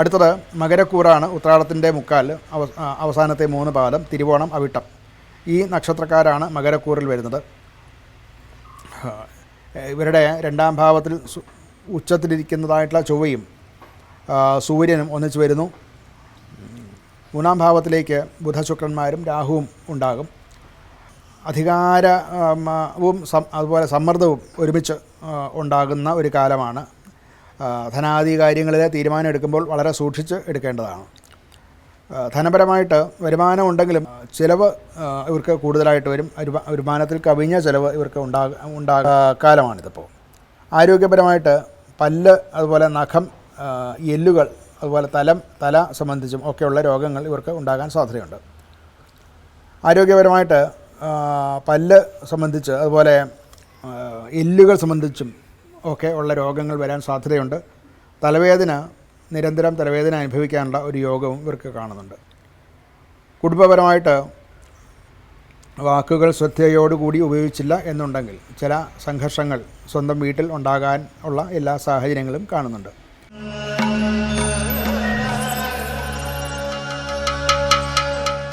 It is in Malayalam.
അടുത്തത് മകരക്കൂറാണ്. ഉത്രാടത്തിൻ്റെ മുക്കാൽ, അവസാനത്തെ 3 പാദം, തിരുവോണം, അവിട്ടം. ഈ നക്ഷത്രക്കാരാണ് മകരക്കൂറിൽ വരുന്നത്. ഇവരുടെ 2ാം ഭാവത്തിൽ ഉച്ചത്തിലിരിക്കുന്നതായിട്ടുള്ള ചൊവ്വയും സൂര്യനും ഒന്നിച്ച് വരുന്നു. 3ാം ഭാവത്തിലേക്ക് ബുധശുക്രന്മാരും രാഹുവും ഉണ്ടാകും. അധികാരവും അതുപോലെ സമ്മർദ്ദവും ഒരുമിച്ച് ഉണ്ടാകുന്ന ഒരു കാലമാണ്. ധനാദി കാര്യങ്ങളിൽ തീരുമാനം എടുക്കുമ്പോൾ വളരെ സൂക്ഷിച്ച് എടുക്കേണ്ടതാണ്. ധനപരമായിട്ട് വരുമാനം ഉണ്ടെങ്കിലും ചിലവ് ഇവർക്ക് കൂടുതലായിട്ട് വരും. വരുമാനത്തിൽ കവിഞ്ഞ ചിലവ് ഇവർക്ക് കാലമാണിതിപ്പോൾ. ആരോഗ്യപരമായിട്ട് പല്ല്, അതുപോലെ നഖം, എല്ലുകൾ, അതുപോലെ തല സംബന്ധിച്ചും ഒക്കെയുള്ള രോഗങ്ങൾ ഇവർക്ക് ഉണ്ടാകാൻ സാധ്യതയുണ്ട്. ആരോഗ്യപരമായിട്ട് പല്ല് സംബന്ധിച്ച്, അതുപോലെ എല്ലുകൾ സംബന്ധിച്ചും ഒക്കെ ഉള്ള രോഗങ്ങൾ വരാൻ സാധ്യതയുണ്ട്. നിരന്തരം തലവേദന അനുഭവിക്കാനുള്ള ഒരു യോഗവും ഇവർക്ക് കാണുന്നുണ്ട്. കുടുംബപരമായിട്ട് വാക്കുകൾ ശ്രദ്ധയോടുകൂടി ഉപയോഗിച്ചില്ല എന്നുണ്ടെങ്കിൽ ചില സംഘർഷങ്ങൾ സ്വന്തം വീട്ടിൽ ഉണ്ടാകാൻ ഉള്ള എല്ലാ സാഹചര്യങ്ങളും കാണുന്നുണ്ട്.